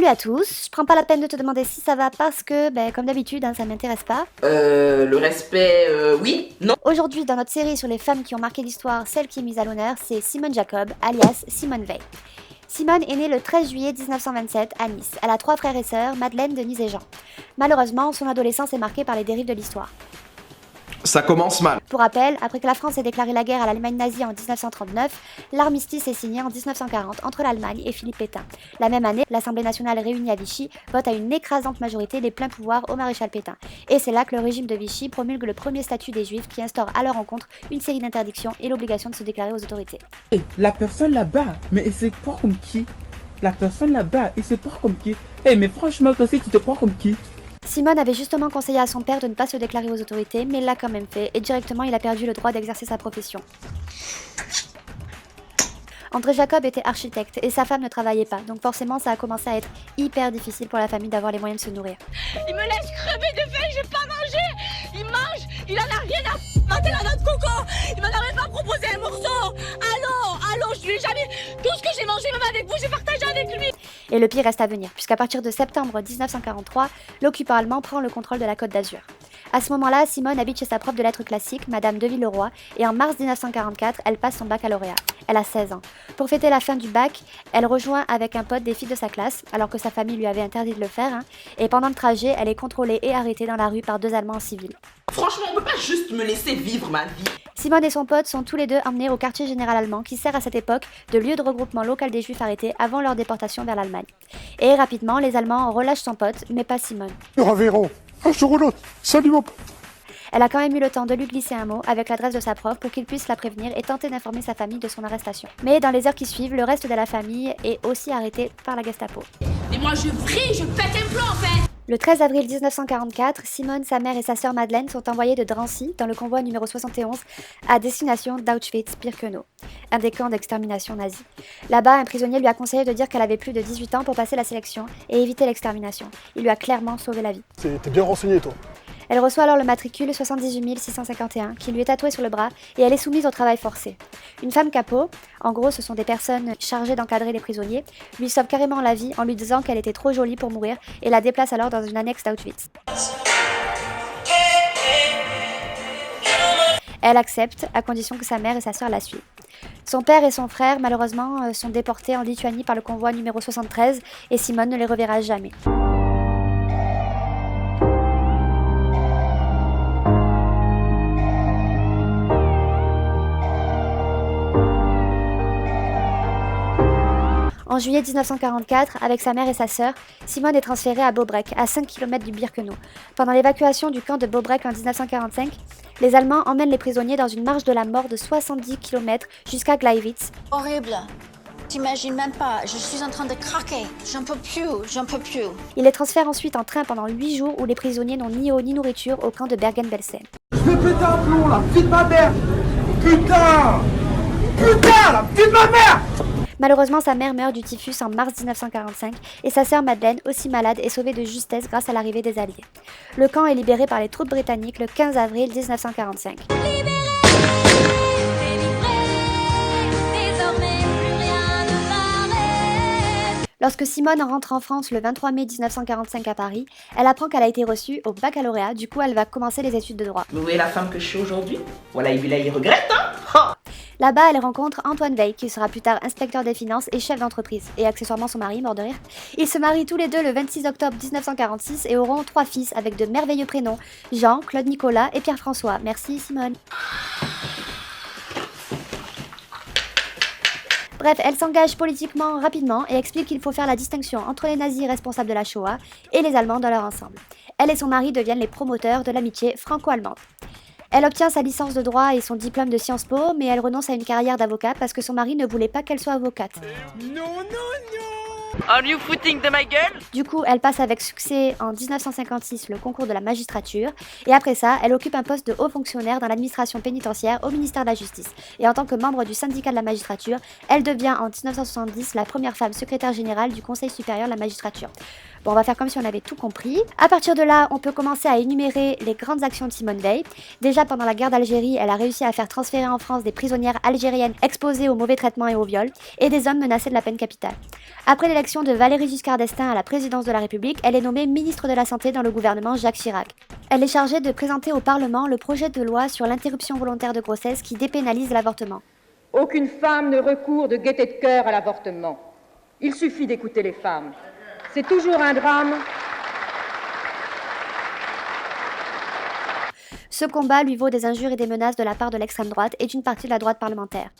Salut à tous, je prends pas la peine de te demander si ça va parce que, comme d'habitude, ça m'intéresse pas. Le respect, oui, non. Aujourd'hui, dans notre série sur les femmes qui ont marqué l'histoire, celle qui est mise à l'honneur, c'est Simone Jacob, alias Simone Veil. Simone est née le 13 juillet 1927 à Nice. Elle a 3 frères et sœurs, Madeleine, Denise et Jean. Malheureusement, son adolescence est marquée par les dérives de l'histoire. Ça commence mal. Pour rappel, après que la France ait déclaré la guerre à l'Allemagne nazie en 1939, l'armistice est signé en 1940 entre l'Allemagne et Philippe Pétain. La même année, l'Assemblée nationale réunie à Vichy vote à une écrasante majorité les pleins pouvoirs au maréchal Pétain. Et c'est là que le régime de Vichy promulgue le premier statut des Juifs qui instaure à leur encontre une série d'interdictions et l'obligation de se déclarer aux autorités. La personne là-bas, mais elle se croit comme qui? La personne là-bas, il se croit comme qui? Mais franchement, toi aussi, tu te crois comme qui? Simone avait justement conseillé à son père de ne pas se déclarer aux autorités, mais il l'a quand même fait, et directement il a perdu le droit d'exercer sa profession. André Jacob était architecte et sa femme ne travaillait pas, donc forcément ça a commencé à être hyper difficile pour la famille d'avoir les moyens de se nourrir. Il me laisse crever de faim, j'ai pas mangé. Il mange, il en a rien à mater la noix de coco. Il m'en a même pas proposé un morceau. Allô, je lui ai jamais... Tout ce que j'ai mangé même avec vous, j'ai partagé avec lui. Et le pire reste à venir, puisqu'à partir de septembre 1943, l'occupant allemand prend le contrôle de la Côte d'Azur. À ce moment-là, Simone habite chez sa prof de lettres classiques, Madame de Villeroy, et en mars 1944, elle passe son baccalauréat. Elle a 16 ans. Pour fêter la fin du bac, elle rejoint avec un pote des filles de sa classe, alors que sa famille lui avait interdit de le faire, et pendant le trajet, elle est contrôlée et arrêtée dans la rue par 2 Allemands en civil. Franchement, on peut pas juste me laisser vivre ma vie. Simone et son pote sont tous les deux emmenés au quartier général allemand qui sert à cette époque de lieu de regroupement local des Juifs arrêtés avant leur déportation vers l'Allemagne. Et rapidement, les Allemands relâchent son pote, mais pas Simone. Nous reverrons un jour ou l'autre. Salut mon pote. Elle a quand même eu le temps de lui glisser un mot avec l'adresse de sa prof pour qu'il puisse la prévenir et tenter d'informer sa famille de son arrestation. Mais dans les heures qui suivent, le reste de la famille est aussi arrêté par la Gestapo. Et moi je vrille, je pète un plomb en fait. Le 13 avril 1944, Simone, sa mère et sa sœur Madeleine sont envoyées de Drancy, dans le convoi numéro 71, à destination d'Auschwitz-Birkenau, un des camps d'extermination nazis. Là-bas, un prisonnier lui a conseillé de dire qu'elle avait plus de 18 ans pour passer la sélection et éviter l'extermination. Il lui a clairement sauvé la vie. T'es bien renseigné toi. Elle reçoit alors le matricule 78 651 qui lui est tatoué sur le bras et elle est soumise au travail forcé. Une femme capot, en gros ce sont des personnes chargées d'encadrer les prisonniers, lui sauve carrément la vie en lui disant qu'elle était trop jolie pour mourir et la déplace alors dans une annexe d'Auschwitz. Elle accepte à condition que sa mère et sa sœur la suivent. Son père et son frère malheureusement sont déportés en Lituanie par le convoi numéro 73 et Simone ne les reverra jamais. En juillet 1944, avec sa mère et sa sœur, Simone est transférée à Bobrek, à 5 km du Birkenau. Pendant l'évacuation du camp de Bobrek en 1945, les Allemands emmènent les prisonniers dans une marche de la mort de 70 km jusqu'à Gleiwitz. Horrible. T'imagines même pas, je suis en train de craquer. J'en peux plus. Ils les transfèrent ensuite en train pendant 8 jours où les prisonniers n'ont ni eau ni nourriture au camp de Bergen-Belsen. Je vais péter un plomb là, vie de ma mère. Putain, la vie de ma mère. Malheureusement, sa mère meurt du typhus en mars 1945 et sa sœur Madeleine, aussi malade, est sauvée de justesse grâce à l'arrivée des Alliés. Le camp est libéré par les troupes britanniques le 15 avril 1945. Lorsque Simone rentre en France le 23 mai 1945 à Paris, elle apprend qu'elle a été reçue au baccalauréat, du coup elle va commencer les études de droit. Vous voyez la femme que je suis aujourd'hui? Voilà, il regrette, hein? Là-bas, elle rencontre Antoine Veil, qui sera plus tard inspecteur des finances et chef d'entreprise, et accessoirement son mari, mort de rire. Ils se marient tous les deux le 26 octobre 1946 et auront 3 fils avec de merveilleux prénoms, Jean, Claude Nicolas et Pierre-François. Merci Simone. Bref, elle s'engage politiquement rapidement et explique qu'il faut faire la distinction entre les nazis responsables de la Shoah et les Allemands dans leur ensemble. Elle et son mari deviennent les promoteurs de l'amitié franco-allemande. Elle obtient sa licence de droit et son diplôme de Sciences Po, mais elle renonce à une carrière d'avocat parce que son mari ne voulait pas qu'elle soit avocate. Non. Are you footing de ma gueule? Du coup, elle passe avec succès en 1956 le concours de la magistrature, et après ça, elle occupe un poste de haut fonctionnaire dans l'administration pénitentiaire au ministère de la Justice. Et en tant que membre du syndicat de la magistrature, elle devient en 1970 la première femme secrétaire générale du Conseil supérieur de la magistrature. Bon, on va faire comme si on avait tout compris. À partir de là, on peut commencer à énumérer les grandes actions de Simone Veil. Déjà, pendant la guerre d'Algérie, elle a réussi à faire transférer en France des prisonnières algériennes exposées aux mauvais traitements et au viol, et des hommes menacés de la peine capitale. Après l'élection de Valéry Giscard d'Estaing à la présidence de la République, elle est nommée ministre de la Santé dans le gouvernement Jacques Chirac. Elle est chargée de présenter au Parlement le projet de loi sur l'interruption volontaire de grossesse qui dépénalise l'avortement. Aucune femme ne recourt de gaieté de cœur à l'avortement. Il suffit d'écouter les femmes. C'est toujours un drame. Ce combat lui vaut des injures et des menaces de la part de l'extrême droite et d'une partie de la droite parlementaire.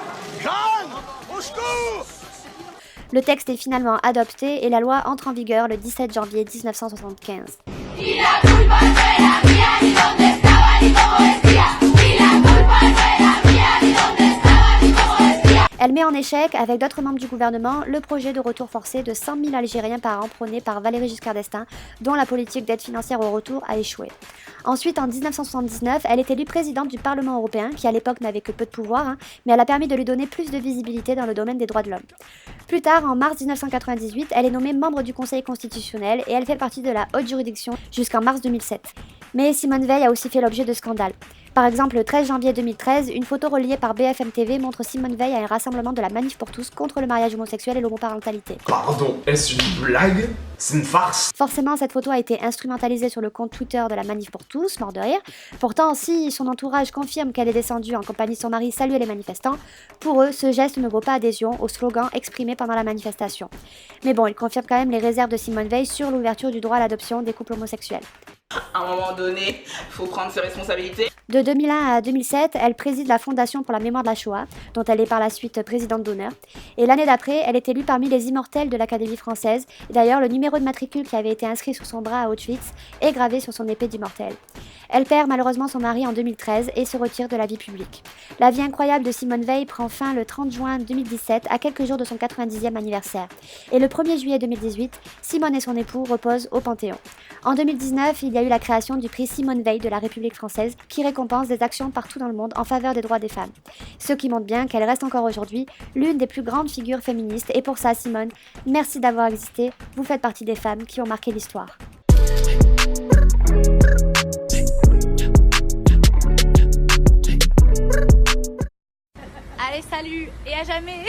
Le texte est finalement adopté et la loi entre en vigueur le 17 janvier 1975. Elle met en échec, avec d'autres membres du gouvernement, le projet de retour forcé de 100 000 Algériens par an prôné par Valéry Giscard d'Estaing, dont la politique d'aide financière au retour a échoué. Ensuite, en 1979, elle est élue présidente du Parlement européen, qui à l'époque n'avait que peu de pouvoir, mais elle a permis de lui donner plus de visibilité dans le domaine des droits de l'homme. Plus tard, en mars 1998, elle est nommée membre du Conseil constitutionnel et elle fait partie de la haute juridiction jusqu'en mars 2007. Mais Simone Veil a aussi fait l'objet de scandales. Par exemple, le 13 janvier 2013, une photo reliée par BFM TV montre Simone Veil à un rassemblement de la Manif pour tous contre le mariage homosexuel et l'homoparentalité. Pardon, est-ce une blague? C'est une farce? Forcément, cette photo a été instrumentalisée sur le compte Twitter de la Manif pour tous, mort de rire. Pourtant, si son entourage confirme qu'elle est descendue en compagnie de son mari saluer les manifestants, pour eux, ce geste ne vaut pas adhésion au slogan exprimé pendant la manifestation. Mais bon, il confirme quand même les réserves de Simone Veil sur l'ouverture du droit à l'adoption des couples homosexuels. À un moment donné, faut prendre ses responsabilités. De 2001 à 2007, elle préside la Fondation pour la mémoire de la Shoah, dont elle est par la suite présidente d'honneur. Et l'année d'après, elle est élue parmi les immortels de l'Académie française. Et d'ailleurs, le numéro de matricule qui avait été inscrit sur son bras à Auschwitz est gravé sur son épée d'immortel. Elle perd malheureusement son mari en 2013 et se retire de la vie publique. La vie incroyable de Simone Veil prend fin le 30 juin 2017, à quelques jours de son 90e anniversaire. Et le 1er juillet 2018, Simone et son époux reposent au Panthéon. En 2019, il y a eu la création du prix Simone Veil de la République française qui récompense des actions partout dans le monde en faveur des droits des femmes. Ce qui montre bien qu'elle reste encore aujourd'hui l'une des plus grandes figures féministes. Et pour ça, Simone, merci d'avoir existé. Vous faites partie des femmes qui ont marqué l'histoire. Allez, salut et à jamais.